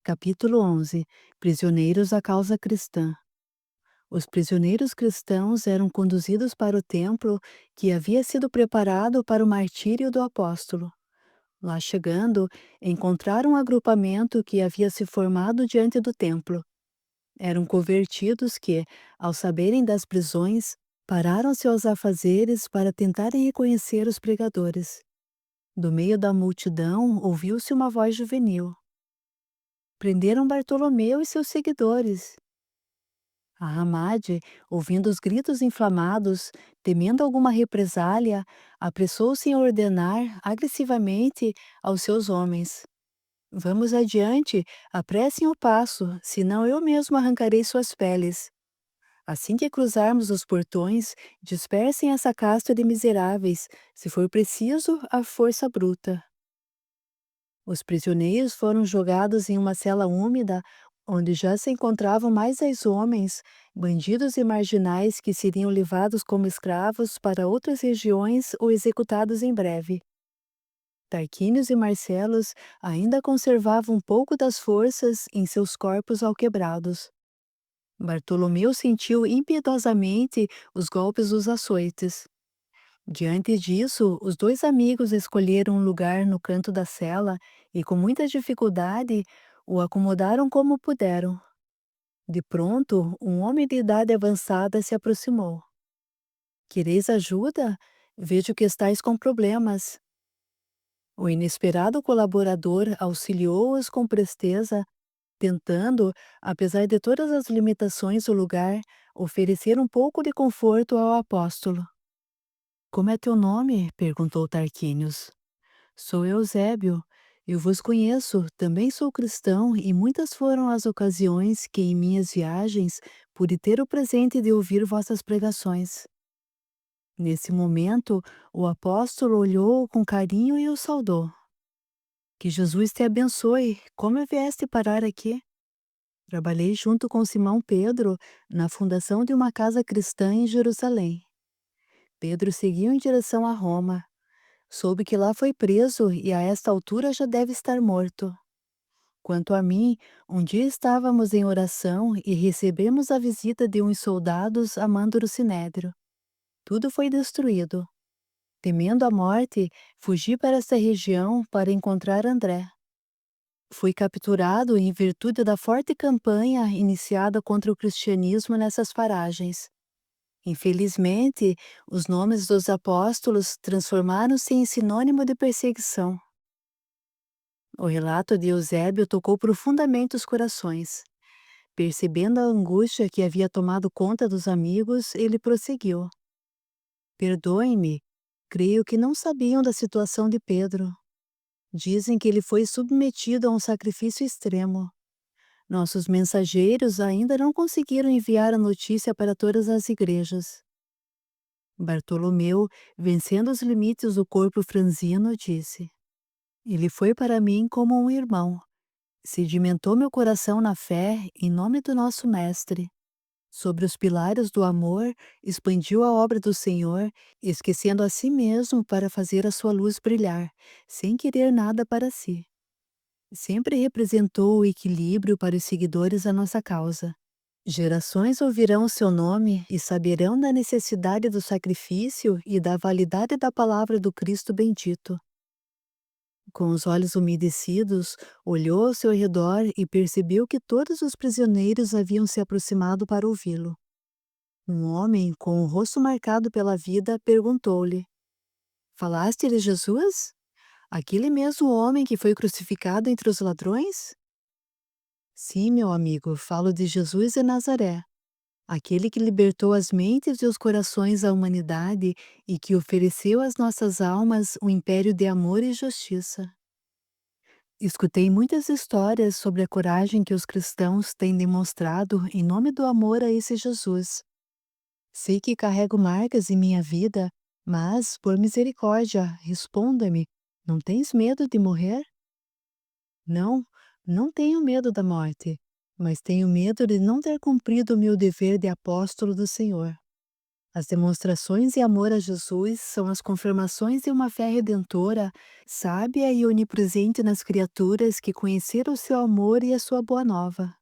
Capítulo 11. Prisioneiros à causa cristã. Os prisioneiros cristãos eram conduzidos para o templo que havia sido preparado para o martírio do apóstolo. Lá chegando, encontraram um agrupamento que havia se formado diante do templo. Eram convertidos que, ao saberem das prisões, pararam seus afazeres para tentarem reconhecer os pregadores. Do meio da multidão ouviu-se uma voz juvenil. Prenderam Bartolomeu e seus seguidores. A Hamade, ouvindo os gritos inflamados, temendo alguma represália, apressou-se em ordenar agressivamente aos seus homens: Vamos adiante, apressem o passo, senão eu mesmo arrancarei suas peles. Assim que cruzarmos os portões, dispersem essa casta de miseráveis, se for preciso, à força bruta. Os prisioneiros foram jogados em uma cela úmida, onde já se encontravam mais 10 homens, bandidos e marginais que seriam levados como escravos para outras regiões ou executados em breve. Tarquínios e Marcelos ainda conservavam um pouco das forças em seus corpos alquebrados. Bartolomeu sentiu impiedosamente os golpes dos açoites. Diante disso, os dois amigos escolheram um lugar no canto da cela e, com muita dificuldade, o acomodaram como puderam. De pronto, um homem de idade avançada se aproximou. Quereis ajuda? Vejo que estáis com problemas. O inesperado colaborador auxiliou-os com presteza, tentando, apesar de todas as limitações do lugar, oferecer um pouco de conforto ao apóstolo. Como é teu nome? Perguntou Tarquínios. Sou Eusébio. Eu vos conheço, também sou cristão, e muitas foram as ocasiões que, em minhas viagens, pude ter o presente de ouvir vossas pregações. Nesse momento, o apóstolo olhou com carinho e o saudou. Que Jesus te abençoe. Como vieste parar aqui? Trabalhei junto com Simão Pedro na fundação de uma casa cristã em Jerusalém. Pedro seguiu em direção a Roma. Soube que lá foi preso e a esta altura já deve estar morto. Quanto a mim, um dia estávamos em oração e recebemos a visita de uns soldados a mando do Sinédrio. Tudo foi destruído. Temendo a morte, fugi para esta região para encontrar André. Fui capturado em virtude da forte campanha iniciada contra o cristianismo nessas paragens. Infelizmente, os nomes dos apóstolos transformaram-se em sinônimo de perseguição. O relato de Eusébio tocou profundamente os corações. Percebendo a angústia que havia tomado conta dos amigos, ele prosseguiu: Perdoem-me, creio que não sabiam da situação de Pedro. Dizem que ele foi submetido a um sacrifício extremo. Nossos mensageiros ainda não conseguiram enviar a notícia para todas as igrejas. Bartolomeu, vencendo os limites do corpo franzino, disse: Ele foi para mim como um irmão. Sedimentou meu coração na fé em nome do nosso Mestre. Sobre os pilares do amor, expandiu a obra do Senhor, esquecendo a si mesmo para fazer a sua luz brilhar, sem querer nada para si. Sempre representou o equilíbrio para os seguidores da nossa causa. Gerações ouvirão o seu nome e saberão da necessidade do sacrifício e da validade da palavra do Cristo bendito. Com os olhos umedecidos, olhou ao seu redor e percebeu que todos os prisioneiros haviam se aproximado para ouvi-lo. Um homem, com o rosto marcado pela vida, perguntou-lhe: Falaste de Jesus? Aquele mesmo homem que foi crucificado entre os ladrões? Sim, meu amigo, falo de Jesus de Nazaré, aquele que libertou as mentes e os corações da humanidade e que ofereceu às nossas almas um império de amor e justiça. Escutei muitas histórias sobre a coragem que os cristãos têm demonstrado em nome do amor a esse Jesus. Sei que carrego marcas em minha vida, mas, por misericórdia, responda-me: não tens medo de morrer? Não, não tenho medo da morte, mas tenho medo de não ter cumprido o meu dever de apóstolo do Senhor. As demonstrações de amor a Jesus são as confirmações de uma fé redentora, sábia e onipresente nas criaturas que conheceram o seu amor e a sua boa nova.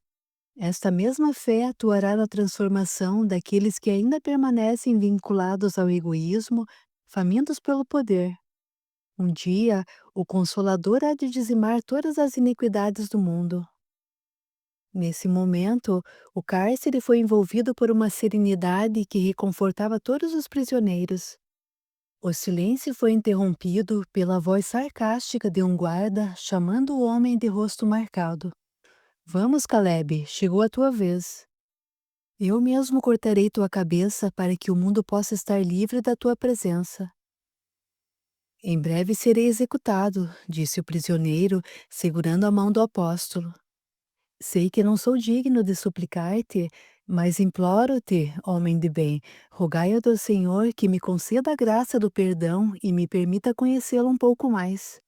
Esta mesma fé atuará na transformação daqueles que ainda permanecem vinculados ao egoísmo, famintos pelo poder. Um dia, o Consolador há de dizimar todas as iniquidades do mundo. Nesse momento, o cárcere foi envolvido por uma serenidade que reconfortava todos os prisioneiros. O silêncio foi interrompido pela voz sarcástica de um guarda chamando o homem de rosto marcado. Vamos, Caleb, chegou a tua vez. Eu mesmo cortarei tua cabeça para que o mundo possa estar livre da tua presença. Em breve serei executado, disse o prisioneiro, segurando a mão do apóstolo. Sei que não sou digno de suplicar-te, mas imploro-te, homem de bem, rogai ao Senhor que me conceda a graça do perdão e me permita conhecê-lo um pouco mais.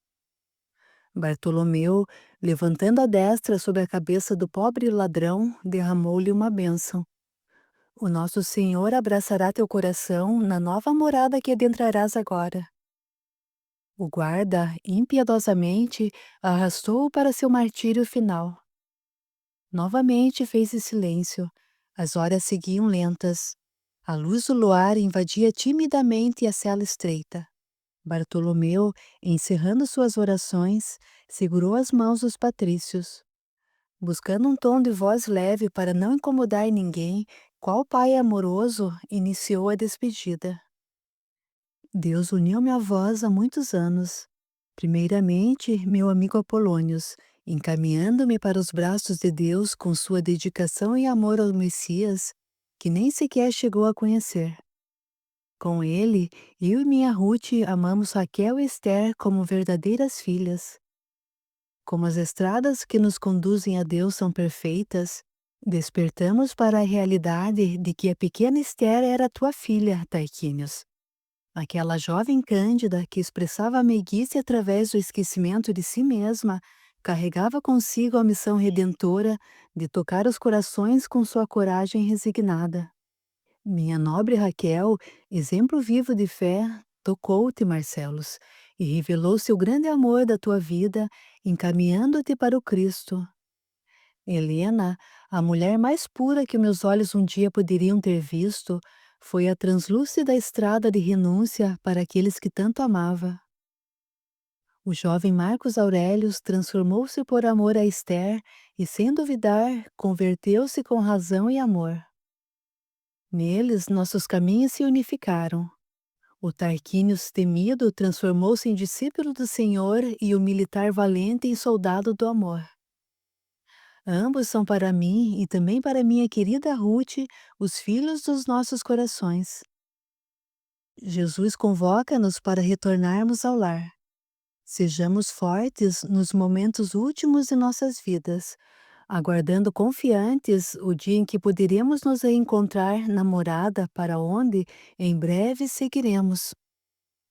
Bartolomeu, levantando a destra sobre a cabeça do pobre ladrão, derramou-lhe uma bênção. O nosso Senhor abraçará teu coração na nova morada que adentrarás agora. O guarda, impiedosamente, arrastou-o para seu martírio final. Novamente fez-se silêncio. As horas seguiam lentas. A luz do luar invadia timidamente a cela estreita. Bartolomeu, encerrando suas orações, segurou as mãos dos patrícios. Buscando um tom de voz leve para não incomodar ninguém, qual pai amoroso iniciou a despedida. Deus uniu-me à voz há muitos anos. Primeiramente, meu amigo Apolônios, encaminhando-me para os braços de Deus com sua dedicação e amor ao Messias, que nem sequer chegou a conhecer. Com ele, eu e minha Ruth amamos Raquel e Esther como verdadeiras filhas. Como as estradas que nos conduzem a Deus são perfeitas, despertamos para a realidade de que a pequena Esther era tua filha, Tarquínios. Aquela jovem cândida que expressava a meiguice através do esquecimento de si mesma, carregava consigo a missão redentora de tocar os corações com sua coragem resignada. Minha nobre Raquel, exemplo vivo de fé, tocou-te, Marcelos, e revelou-se o grande amor da tua vida, encaminhando-te para o Cristo. Helena, a mulher mais pura que meus olhos um dia poderiam ter visto, foi a translúcida estrada de renúncia para aqueles que tanto amava. O jovem Marcos Aurelius transformou-se por amor a Esther e, sem duvidar, converteu-se com razão e amor. Neles, nossos caminhos se unificaram. O Tarquínios temido transformou-se em discípulo do Senhor e o militar valente em soldado do amor. Ambos são para mim e também para minha querida Ruth os filhos dos nossos corações. Jesus convoca-nos para retornarmos ao lar. Sejamos fortes nos momentos últimos de nossas vidas, aguardando confiantes o dia em que poderemos nos reencontrar na morada para onde, em breve, seguiremos.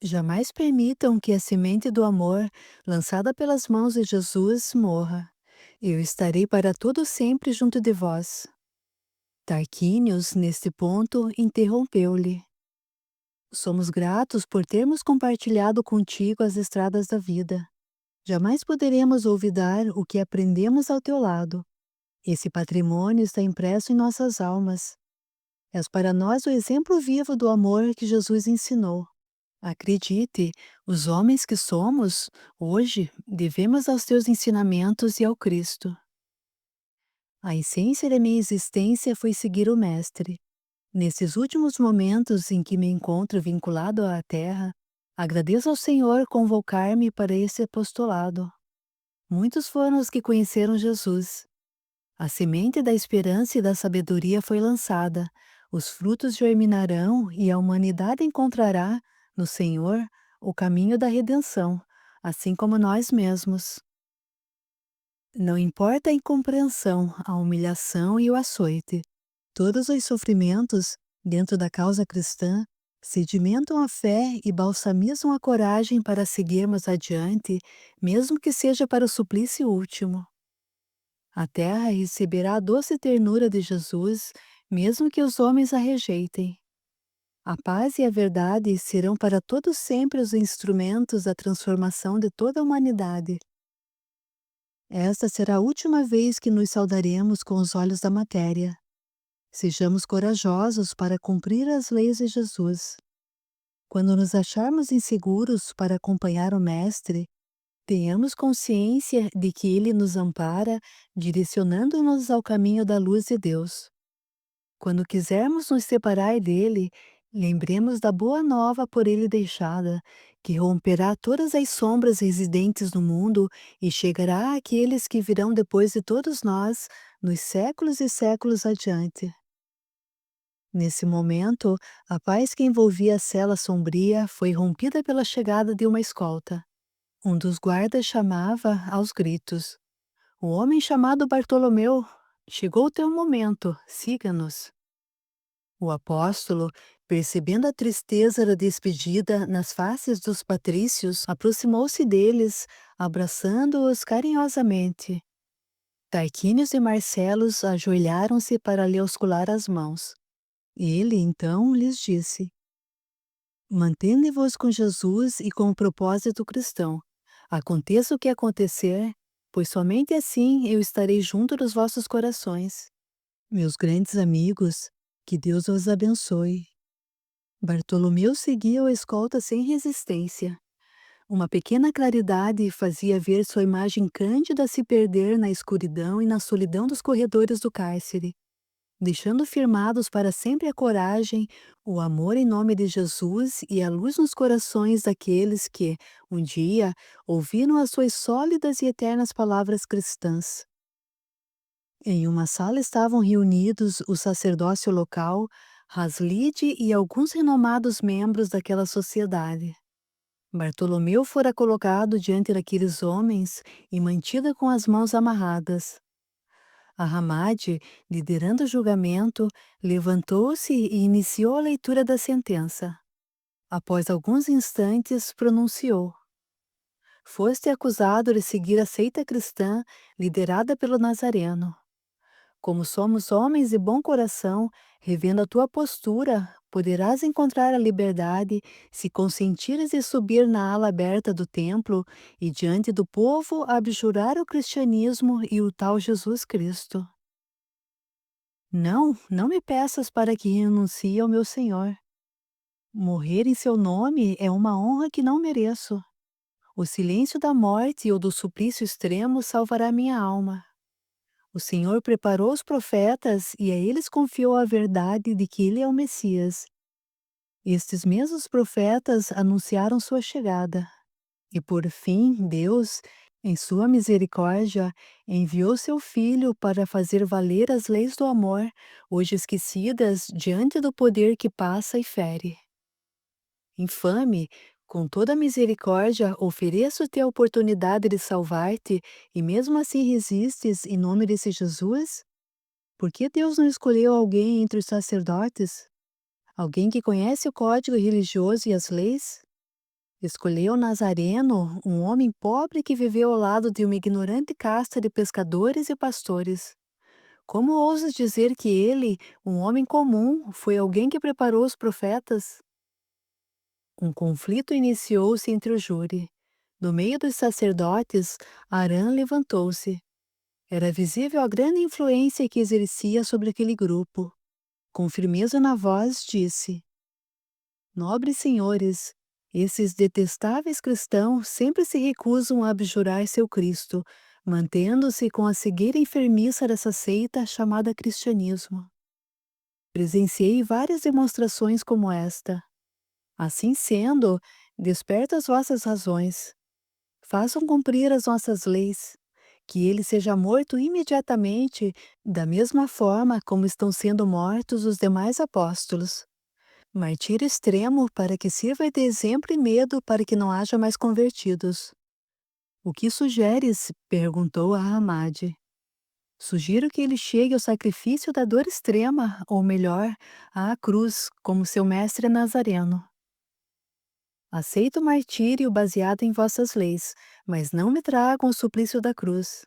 Jamais permitam que a semente do amor, lançada pelas mãos de Jesus, morra. Eu estarei para todo sempre junto de vós. Tarquínios, neste ponto, interrompeu-lhe. Somos gratos por termos compartilhado contigo as estradas da vida. Jamais poderemos olvidar o que aprendemos ao teu lado. Esse patrimônio está impresso em nossas almas. És para nós o exemplo vivo do amor que Jesus ensinou. Acredite, os homens que somos, hoje, devemos aos teus ensinamentos e ao Cristo. A essência da minha existência foi seguir o Mestre. Nesses últimos momentos em que me encontro vinculado à Terra, agradeço ao Senhor convocar-me para esse apostolado. Muitos foram os que conheceram Jesus. A semente da esperança e da sabedoria foi lançada, os frutos germinarão e a humanidade encontrará, no Senhor, o caminho da redenção, assim como nós mesmos. Não importa a incompreensão, a humilhação e o açoite. Todos os sofrimentos, dentro da causa cristã, sedimentam a fé e balsamizam a coragem para seguirmos adiante, mesmo que seja para o suplício último. A terra receberá a doce ternura de Jesus, mesmo que os homens a rejeitem. A paz e a verdade serão para todos sempre os instrumentos da transformação de toda a humanidade. Esta será a última vez que nos saudaremos com os olhos da matéria. Sejamos corajosos para cumprir as leis de Jesus. Quando nos acharmos inseguros para acompanhar o Mestre, tenhamos consciência de que Ele nos ampara, direcionando-nos ao caminho da luz de Deus. Quando quisermos nos separar dele, lembremos da boa nova por ele deixada, que romperá todas as sombras residentes no mundo e chegará àqueles que virão depois de todos nós, nos séculos e séculos adiante. Nesse momento, a paz que envolvia a cela sombria foi rompida pela chegada de uma escolta. Um dos guardas chamava aos gritos: "O homem chamado Bartolomeu, chegou o teu momento, siga-nos." O apóstolo, percebendo a tristeza da despedida nas faces dos patrícios, aproximou-se deles, abraçando-os carinhosamente. Tarquínios e Marcelos ajoelharam-se para lhe auscular as mãos. Ele, então, lhes disse: "Mantende-vos com Jesus e com o propósito cristão. Aconteça o que acontecer, pois somente assim eu estarei junto dos vossos corações. Meus grandes amigos, que Deus os abençoe." Bartolomeu seguia o escolta sem resistência. Uma pequena claridade fazia ver sua imagem cândida se perder na escuridão e na solidão dos corredores do cárcere, deixando firmados para sempre a coragem, o amor em nome de Jesus e a luz nos corações daqueles que, um dia, ouviram as suas sólidas e eternas palavras cristãs. Em uma sala estavam reunidos o sacerdócio local, Haslide e alguns renomados membros daquela sociedade. Bartolomeu fora colocado diante daqueles homens e mantido com as mãos amarradas. Ahamad, liderando o julgamento, levantou-se e iniciou a leitura da sentença. Após alguns instantes, pronunciou: "Foste acusado de seguir a seita cristã liderada pelo Nazareno. Como somos homens de bom coração, revendo a tua postura, poderás encontrar a liberdade se consentires em subir na ala aberta do templo e diante do povo abjurar o cristianismo e o tal Jesus Cristo. Não, não me peças para que renuncie ao meu Senhor. Morrer em seu nome é uma honra que não mereço. O silêncio da morte ou do suplício extremo salvará minha alma. O Senhor preparou os profetas e a eles confiou a verdade de que ele é o Messias. Estes mesmos profetas anunciaram sua chegada. E por fim, Deus, em sua misericórdia, enviou seu Filho para fazer valer as leis do amor, hoje esquecidas diante do poder que passa e fere. Infame, com toda misericórdia, ofereço-te a oportunidade de salvar-te e mesmo assim resistes em nome desse Jesus? Por que Deus não escolheu alguém entre os sacerdotes? Alguém que conhece o código religioso e as leis? Escolheu Nazareno, um homem pobre que viveu ao lado de uma ignorante casta de pescadores e pastores. Como ousas dizer que ele, um homem comum, foi alguém que preparou os profetas? Um conflito iniciou-se entre o júri. No meio dos sacerdotes, Arã levantou-se. Era visível a grande influência que exercia sobre aquele grupo. Com firmeza na voz, disse: "Nobres senhores, esses detestáveis cristãos sempre se recusam a abjurar seu Cristo, mantendo-se com a cegueira enfermiça dessa seita chamada cristianismo. Presenciei várias demonstrações como esta. Assim sendo, desperta as vossas razões. Façam cumprir as nossas leis. Que ele seja morto imediatamente, da mesma forma como estão sendo mortos os demais apóstolos. Martírio extremo para que sirva de exemplo e medo para que não haja mais convertidos." "O que sugeres?" perguntou a Hamad. "Sugiro que ele chegue ao sacrifício da dor extrema, ou melhor, à cruz, como seu mestre Nazareno. Aceito o martírio baseado em vossas leis, mas não me tragam o suplício da cruz."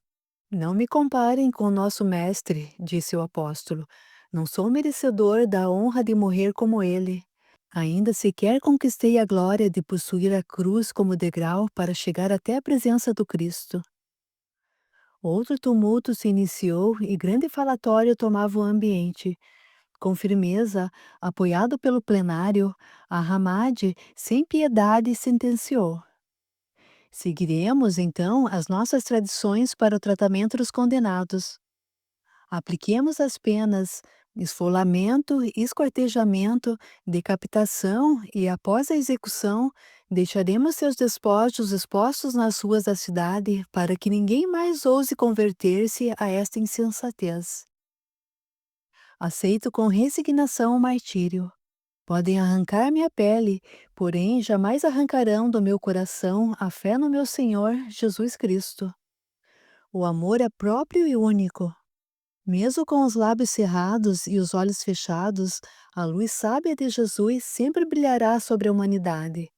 "Não me comparem com o nosso mestre", disse o apóstolo. "Não sou merecedor da honra de morrer como ele. Ainda sequer conquistei a glória de possuir a cruz como degrau para chegar até a presença do Cristo. Outro tumulto se iniciou e grande falatório tomava o ambiente. Com firmeza, apoiado pelo plenário, a Hamad, sem piedade, sentenciou: seguiremos, então, as nossas tradições para o tratamento dos condenados. Apliquemos as penas esfolamento, esquartejamento, decapitação e, após a execução, deixaremos seus despojos expostos nas ruas da cidade para que ninguém mais ouse converter-se a esta insensatez. Aceito com resignação o martírio. Podem arrancar minha pele, porém jamais arrancarão do meu coração a fé no meu Senhor Jesus Cristo. O amor é próprio e único. Mesmo com os lábios cerrados e os olhos fechados, a luz sábia de Jesus sempre brilhará sobre a humanidade.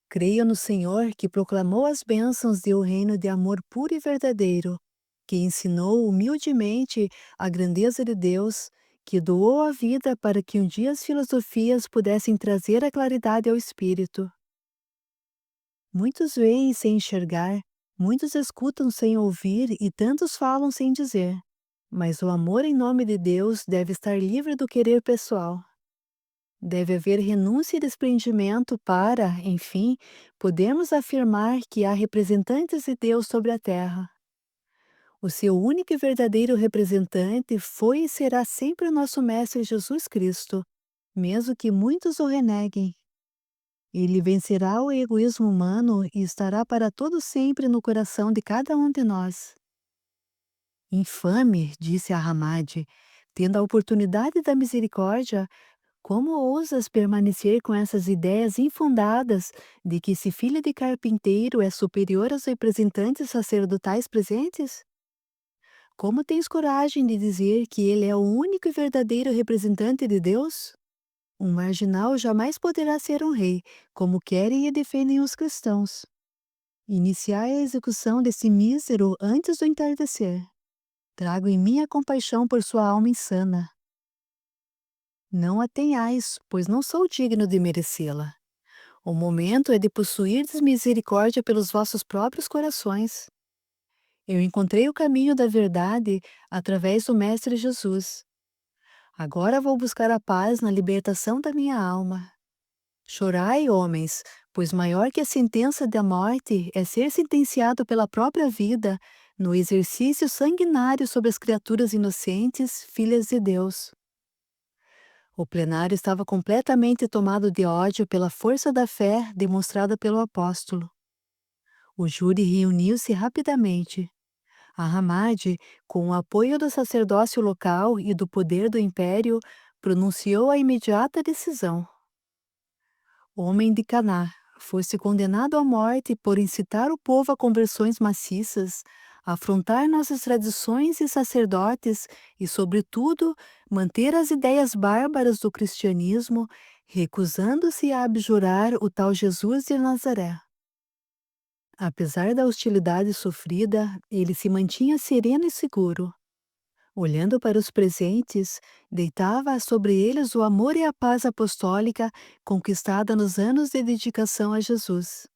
Creio no Senhor que proclamou as bênçãos de um reino de amor puro e verdadeiro, que ensinou humildemente a grandeza de Deus, que doou a vida para que um dia as filosofias pudessem trazer a claridade ao espírito. Muitos veem sem enxergar, muitos escutam sem ouvir e tantos falam sem dizer. Mas o amor em nome de Deus deve estar livre do querer pessoal. Deve haver renúncia e desprendimento para, enfim, podermos afirmar que há representantes de Deus sobre a terra. O seu único e verdadeiro representante foi e será sempre o nosso Mestre Jesus Cristo, mesmo que muitos o reneguem. Ele vencerá o egoísmo humano e estará para todo sempre no coração de cada um de nós. Infame, disse a Hamad, tendo a oportunidade da misericórdia, como ousas permanecer com essas ideias infundadas de que esse filho de carpinteiro é superior aos representantes sacerdotais presentes? Como tens coragem de dizer que ele é o único e verdadeiro representante de Deus? Um marginal jamais poderá ser um rei, como querem e defendem os cristãos. Iniciai a execução desse mísero antes do entardecer. Trago em mim a compaixão por sua alma insana. Não a tenhais, pois não sou digno de merecê-la. O momento é de possuirdes misericórdia pelos vossos próprios corações. Eu encontrei o caminho da verdade através do Mestre Jesus. Agora vou buscar a paz na libertação da minha alma. Chorai, homens, pois maior que a sentença da morte é ser sentenciado pela própria vida no exercício sanguinário sobre as criaturas inocentes, filhas de Deus. O plenário estava completamente tomado de ódio pela força da fé demonstrada pelo apóstolo. O júri reuniu-se rapidamente. A Hamad, com o apoio do sacerdócio local e do poder do império, pronunciou a imediata decisão. Homem de Caná, fosse condenado à morte por incitar o povo a conversões maciças, afrontar nossas tradições e sacerdotes e, sobretudo, manter as ideias bárbaras do cristianismo, recusando-se a abjurar o tal Jesus de Nazaré. Apesar da hostilidade sofrida, ele se mantinha sereno e seguro. Olhando para os presentes, deitava sobre eles o amor e a paz apostólica conquistada nos anos de dedicação a Jesus.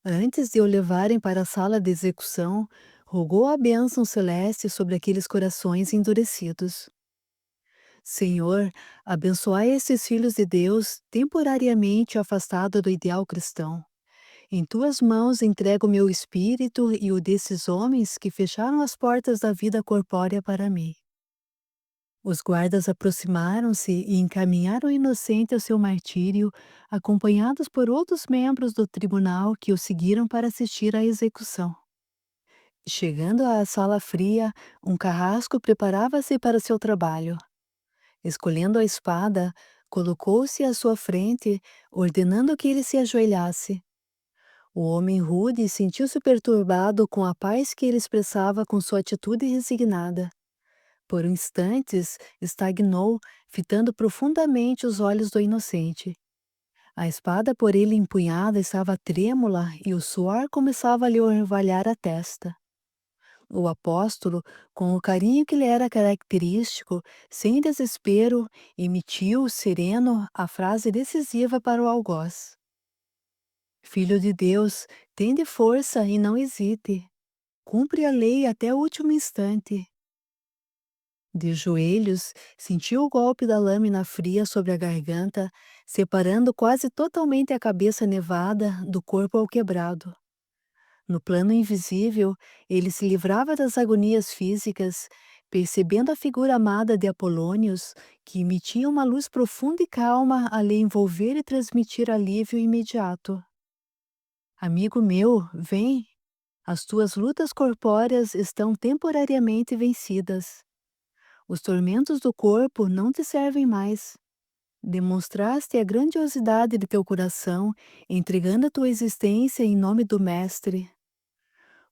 Antes de o levarem para a sala de execução, rogou a bênção celeste sobre aqueles corações endurecidos. Senhor, abençoai estes filhos de Deus temporariamente afastados do ideal cristão. Em tuas mãos entrego o meu espírito e o desses homens que fecharam as portas da vida corpórea para mim. Os guardas aproximaram-se e encaminharam o inocente ao seu martírio, acompanhados por outros membros do tribunal que o seguiram para assistir à execução. Chegando à sala fria, um carrasco preparava-se para seu trabalho. Escolhendo a espada, colocou-se à sua frente, ordenando que ele se ajoelhasse. O homem rude sentiu-se perturbado com a paz que ele expressava com sua atitude resignada. Por instantes, estagnou, fitando profundamente os olhos do inocente. A espada por ele empunhada estava trêmula e o suor começava a lhe orvalhar a testa. O apóstolo, com o carinho que lhe era característico, sem desespero, emitiu, sereno, a frase decisiva para o algoz: Filho de Deus, tende força e não hesite. Cumpre a lei até o último instante. De joelhos, sentiu o golpe da lâmina fria sobre a garganta, separando quase totalmente a cabeça nevada do corpo alquebrado. No plano invisível, ele se livrava das agonias físicas, percebendo a figura amada de Apolônios, que emitia uma luz profunda e calma a lhe envolver e transmitir alívio imediato. Amigo meu, vem, as tuas lutas corpóreas estão temporariamente vencidas. Os tormentos do corpo não te servem mais. Demonstraste a grandiosidade de teu coração, entregando a tua existência em nome do Mestre.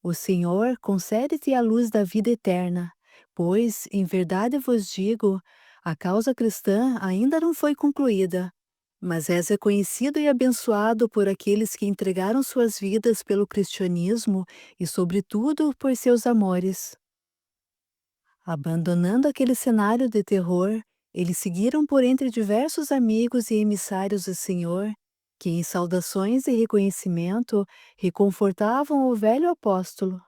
O Senhor concede-te a luz da vida eterna, pois, em verdade vos digo, a causa cristã ainda não foi concluída, mas és reconhecido e abençoado por aqueles que entregaram suas vidas pelo cristianismo e, sobretudo, por seus amores. Abandonando aquele cenário de terror, eles seguiram por entre diversos amigos e emissários do Senhor, que, em saudações e reconhecimento, reconfortavam o velho apóstolo.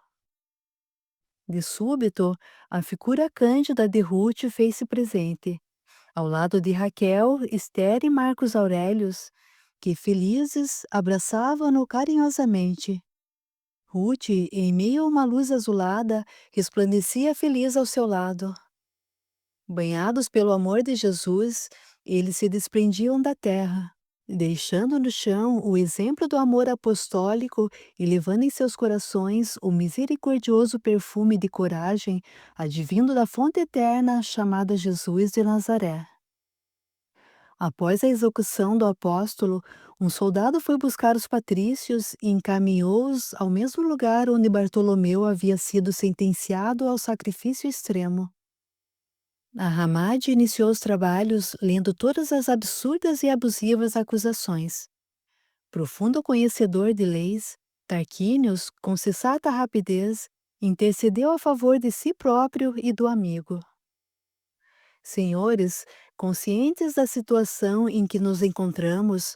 De súbito, a figura cândida de Ruth fez-se presente, ao lado de Raquel, Esther e Marcos Aurelius, que, felizes, abraçavam-no carinhosamente. Ruth, em meio a uma luz azulada, resplandecia feliz ao seu lado. Banhados pelo amor de Jesus, eles se desprendiam da terra, deixando no chão o exemplo do amor apostólico e levando em seus corações o misericordioso perfume de coragem advindo da fonte eterna chamada Jesus de Nazaré. Após a execução do apóstolo, um soldado foi buscar os patrícios e encaminhou-os ao mesmo lugar onde Bartolomeu havia sido sentenciado ao sacrifício extremo. Ahamad iniciou os trabalhos lendo todas as absurdas e abusivas acusações. Profundo conhecedor de leis, Tarquínios, com sensata rapidez, intercedeu a favor de si próprio e do amigo. Senhores, conscientes da situação em que nos encontramos,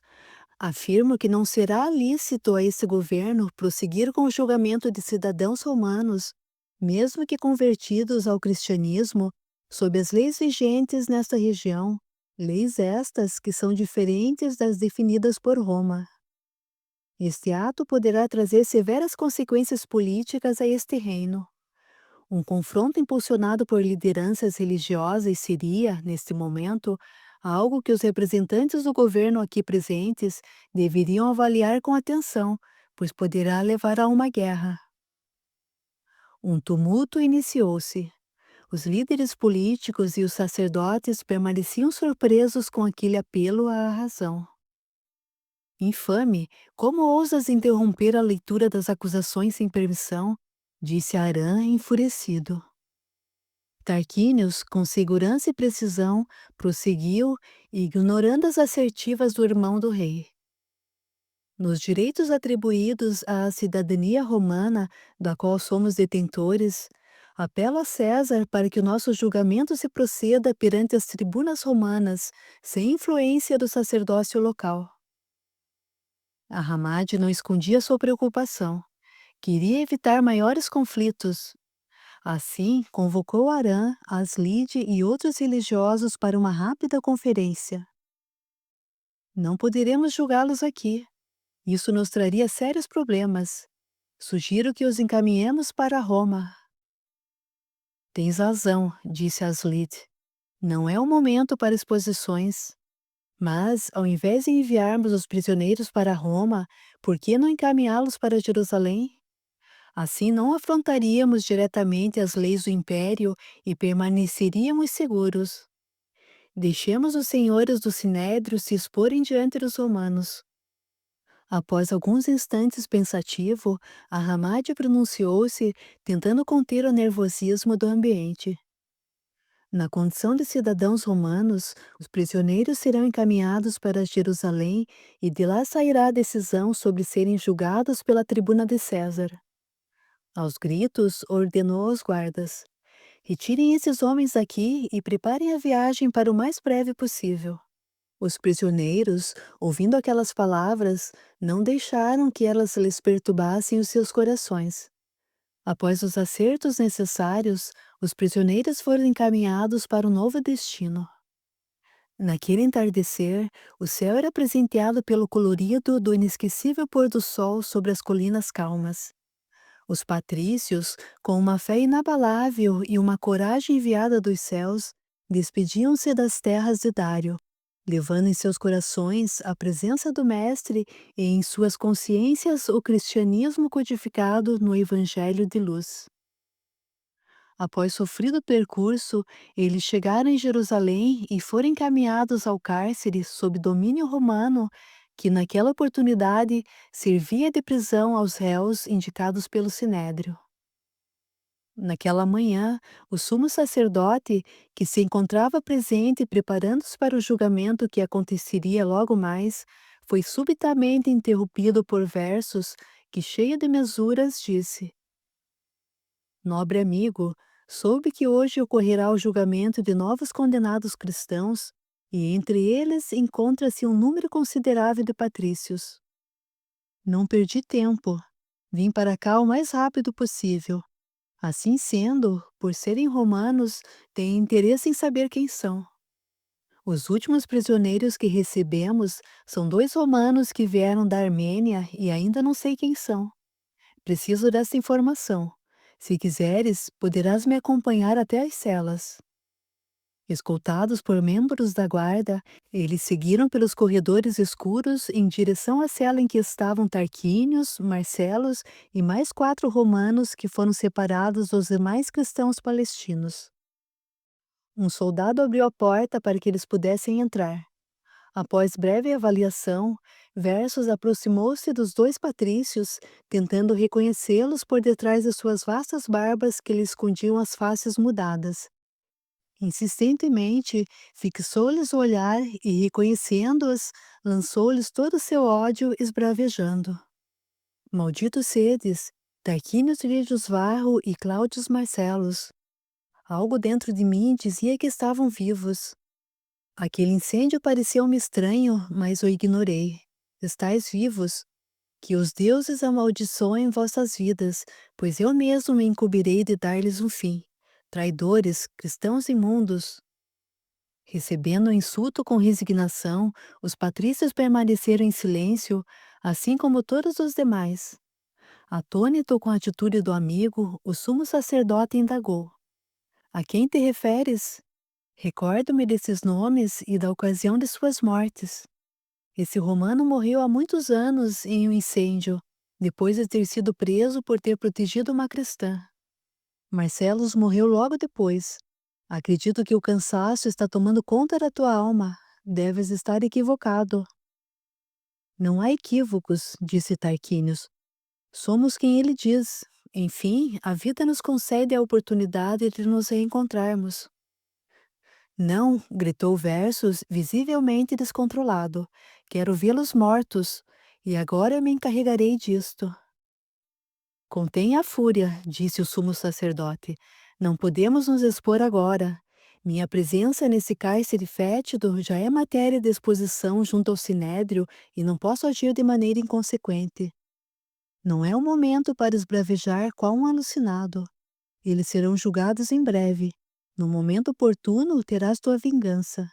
afirmo que não será lícito a esse governo prosseguir com o julgamento de cidadãos romanos, mesmo que convertidos ao cristianismo, sob as leis vigentes nesta região, leis estas que são diferentes das definidas por Roma. Este ato poderá trazer severas consequências políticas a este reino. Um confronto impulsionado por lideranças religiosas seria, neste momento, algo que os representantes do governo aqui presentes deveriam avaliar com atenção, pois poderá levar a uma guerra. Um tumulto iniciou-se. Os líderes políticos e os sacerdotes permaneciam surpresos com aquele apelo à razão. Infame, como ousas interromper a leitura das acusações sem permissão? Disse Arã enfurecido. Tarquínios, com segurança e precisão, prosseguiu, ignorando as assertivas do irmão do rei. Nos direitos atribuídos à cidadania romana, da qual somos detentores, apelo a César para que o nosso julgamento se proceda perante as tribunas romanas, sem influência do sacerdócio local. Ahamad não escondia sua preocupação. Queria evitar maiores conflitos. Assim, convocou Arã, Aslide e outros religiosos para uma rápida conferência. Não poderemos julgá-los aqui. Isso nos traria sérios problemas. Sugiro que os encaminhemos para Roma. Tens razão, disse Aslide. Não é o momento para exposições. Mas, ao invés de enviarmos os prisioneiros para Roma, por que não encaminhá-los para Jerusalém? Assim não afrontaríamos diretamente as leis do império e permaneceríamos seguros. Deixemos os senhores do Sinédrio se exporem diante dos romanos. Após alguns instantes pensativo, Ahamad pronunciou-se, tentando conter o nervosismo do ambiente. Na condição de cidadãos romanos, os prisioneiros serão encaminhados para Jerusalém e de lá sairá a decisão sobre serem julgados pela tribuna de César. Aos gritos, ordenou aos guardas: retirem esses homens daqui e preparem a viagem para o mais breve possível. Os prisioneiros, ouvindo aquelas palavras, não deixaram que elas lhes perturbassem os seus corações. Após os acertos necessários, os prisioneiros foram encaminhados para um novo destino. Naquele entardecer, o céu era presenteado pelo colorido do inesquecível pôr do sol sobre as colinas calmas. Os patrícios, com uma fé inabalável e uma coragem enviada dos céus, despediam-se das terras de Dário, levando em seus corações a presença do Mestre e em suas consciências o cristianismo codificado no Evangelho de luz. Após sofrido percurso, eles chegaram em Jerusalém e foram encaminhados ao cárcere sob domínio romano, que naquela oportunidade servia de prisão aos réus indicados pelo Sinédrio. Naquela manhã, o sumo sacerdote, que se encontrava presente preparando-se para o julgamento que aconteceria logo mais, foi subitamente interrompido por versos que, cheio de mesuras, disse: Nobre amigo, soube que hoje ocorrerá o julgamento de novos condenados cristãos, e entre eles encontra-se um número considerável de patrícios. Não perdi tempo. Vim para cá o mais rápido possível. Assim sendo, por serem romanos, têm interesse em saber quem são. Os últimos prisioneiros que recebemos são 2 romanos que vieram da Armênia e ainda não sei quem são. Preciso dessa informação. Se quiseres, poderás me acompanhar até as celas. Escoltados por membros da guarda, eles seguiram pelos corredores escuros em direção à cela em que estavam Tarquínios, Marcelos e mais 4 romanos que foram separados dos demais cristãos palestinos. Um soldado abriu a porta para que eles pudessem entrar. Após breve avaliação, Versos aproximou-se dos 2 patrícios, tentando reconhecê-los por detrás de suas vastas barbas que lhe escondiam as faces mudadas. Insistentemente, fixou-lhes o olhar e, reconhecendo-os, lançou-lhes todo o seu ódio esbravejando. Malditos sedes, Tarquínios Lídios Varro e Cláudios Marcelos. Algo dentro de mim dizia que estavam vivos. Aquele incêndio pareceu-me estranho, mas o ignorei. Estais vivos. Que os deuses amaldiçoem vossas vidas, pois eu mesmo me incumbirei de dar-lhes um fim. Traidores, cristãos imundos. Recebendo o insulto com resignação, os patrícios permaneceram em silêncio, assim como todos os demais. Atônito com a atitude do amigo, o sumo sacerdote indagou: A quem te referes? Recordo-me desses nomes e da ocasião de suas mortes. Esse romano morreu há muitos anos em um incêndio, depois de ter sido preso por ter protegido uma cristã. Marcelos morreu logo depois. Acredito que o cansaço está tomando conta da tua alma. Deves estar equivocado. Não há equívocos, disse Tarquínios. Somos quem ele diz. Enfim, a vida nos concede a oportunidade de nos reencontrarmos. Não, gritou Versus, visivelmente descontrolado. Quero vê-los mortos, e agora me encarregarei disto. Contenha a fúria, disse o sumo sacerdote. Não podemos nos expor agora. Minha presença nesse cárcere fétido já é matéria de exposição junto ao sinédrio e não posso agir de maneira inconsequente. Não é o momento para esbravejar qual um alucinado. Eles serão julgados em breve. No momento oportuno terás tua vingança.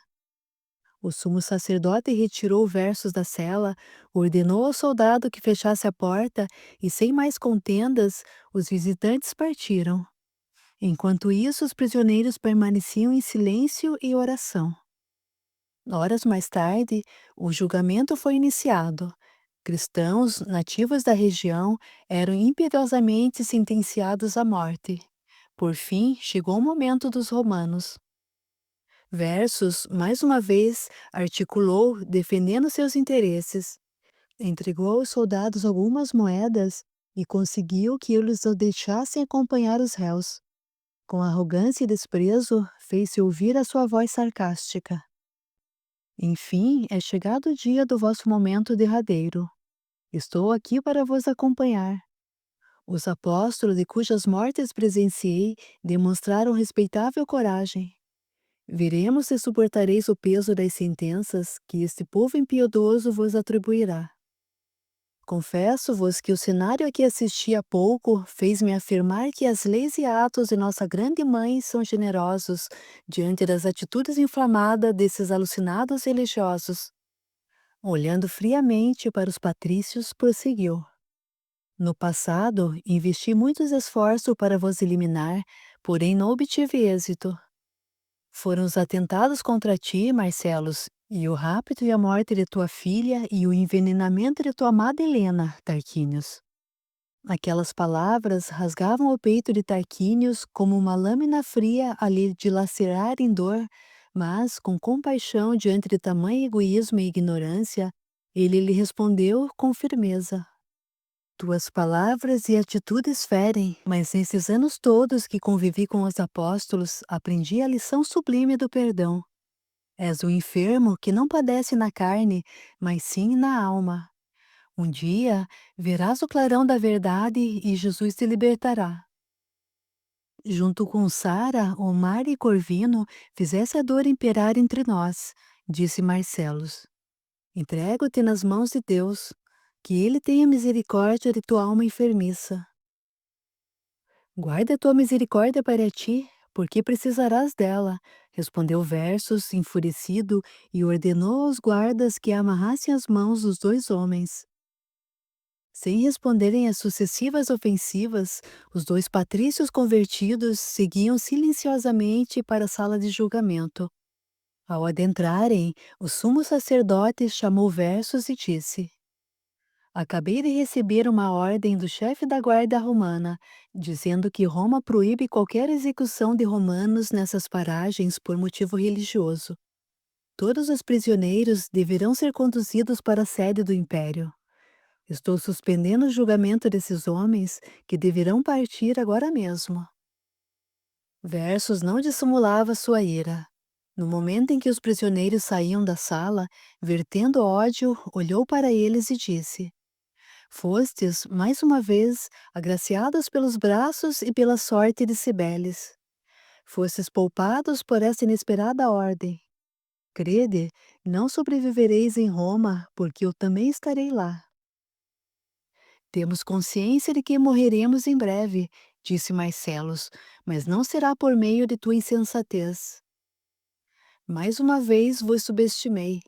O sumo sacerdote retirou Versos da cela, ordenou ao soldado que fechasse a porta e, sem mais contendas, os visitantes partiram. Enquanto isso, os prisioneiros permaneciam em silêncio e oração. Horas mais tarde, o julgamento foi iniciado. Cristãos, nativos da região, eram impiedosadamente sentenciados à morte. Por fim, chegou o momento dos romanos. Versus, mais uma vez, articulou, defendendo seus interesses. Entregou aos soldados algumas moedas e conseguiu que eles o deixassem acompanhar os réus. Com arrogância e desprezo, fez-se ouvir a sua voz sarcástica. Enfim, é chegado o dia do vosso momento derradeiro. Estou aqui para vos acompanhar. Os apóstolos de cujas mortes presenciei demonstraram respeitável coragem. Veremos se suportareis o peso das sentenças que este povo impiedoso vos atribuirá. Confesso-vos que o cenário a que assisti há pouco fez-me afirmar que as leis e atos de nossa grande mãe são generosos diante das atitudes inflamadas desses alucinados religiosos. Olhando friamente para os patrícios, prosseguiu: No passado, investi muitos esforços para vos eliminar, porém não obtive êxito. Foram os atentados contra ti, Marcelos, e o rapto e a morte de tua filha e o envenenamento de tua amada Helena, Tarquínios. Aquelas palavras rasgavam o peito de Tarquínios como uma lâmina fria a lhe dilacerar em dor, mas, com compaixão diante de tamanho egoísmo e ignorância, ele lhe respondeu com firmeza: Tuas palavras e atitudes ferem, mas nesses anos todos que convivi com os apóstolos, aprendi a lição sublime do perdão. És o enfermo que não padece na carne, mas sim na alma. Um dia verás o clarão da verdade e Jesus te libertará. Junto com Sara, Omar e Corvino, fizesse a dor imperar entre nós, disse Marcelos. Entrego-te nas mãos de Deus, que Ele tenha misericórdia de tua alma enfermiça. Guarda tua misericórdia para ti, porque precisarás dela, respondeu Versos, enfurecido, e ordenou aos guardas que amarrassem as mãos dos dois homens. Sem responderem às sucessivas ofensivas, os dois patrícios convertidos seguiam silenciosamente para a sala de julgamento. Ao adentrarem, o sumo sacerdote chamou Versos e disse: Acabei de receber uma ordem do chefe da guarda romana, dizendo que Roma proíbe qualquer execução de romanos nessas paragens por motivo religioso. Todos os prisioneiros deverão ser conduzidos para a sede do império. Estou suspendendo o julgamento desses homens, que deverão partir agora mesmo. Versos não dissimulava sua ira. No momento em que os prisioneiros saíam da sala, vertendo ódio, olhou para eles e disse: Fostes, mais uma vez, agraciados pelos braços e pela sorte de Cibeles. Fostes poupados por esta inesperada ordem. Crede, não sobrevivereis em Roma, porque eu também estarei lá. Temos consciência de que morreremos em breve, disse Marcelos, mas não será por meio de tua insensatez. Mais uma vez vos subestimei.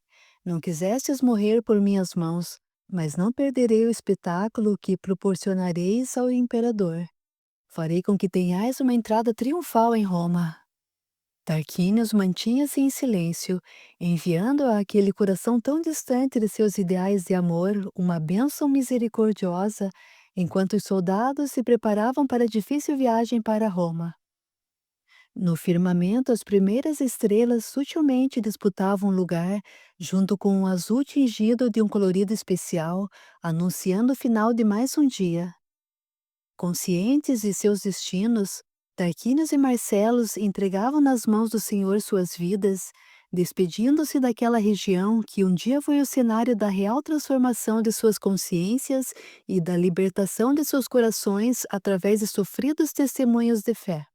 Não quisestes morrer por minhas mãos, mas não perderei o espetáculo que proporcionareis ao imperador. Farei com que tenhais uma entrada triunfal em Roma. Tarquínios mantinha-se em silêncio, enviando àquele coração tão distante de seus ideais de amor uma bênção misericordiosa, enquanto os soldados se preparavam para a difícil viagem para Roma. No firmamento, as primeiras estrelas sutilmente disputavam lugar, junto com o azul tingido de um colorido especial, anunciando o final de mais um dia. Conscientes de seus destinos, Tarquínios e Marcelos entregavam nas mãos do Senhor suas vidas, despedindo-se daquela região que um dia foi o cenário da real transformação de suas consciências e da libertação de seus corações através de sofridos testemunhos de fé.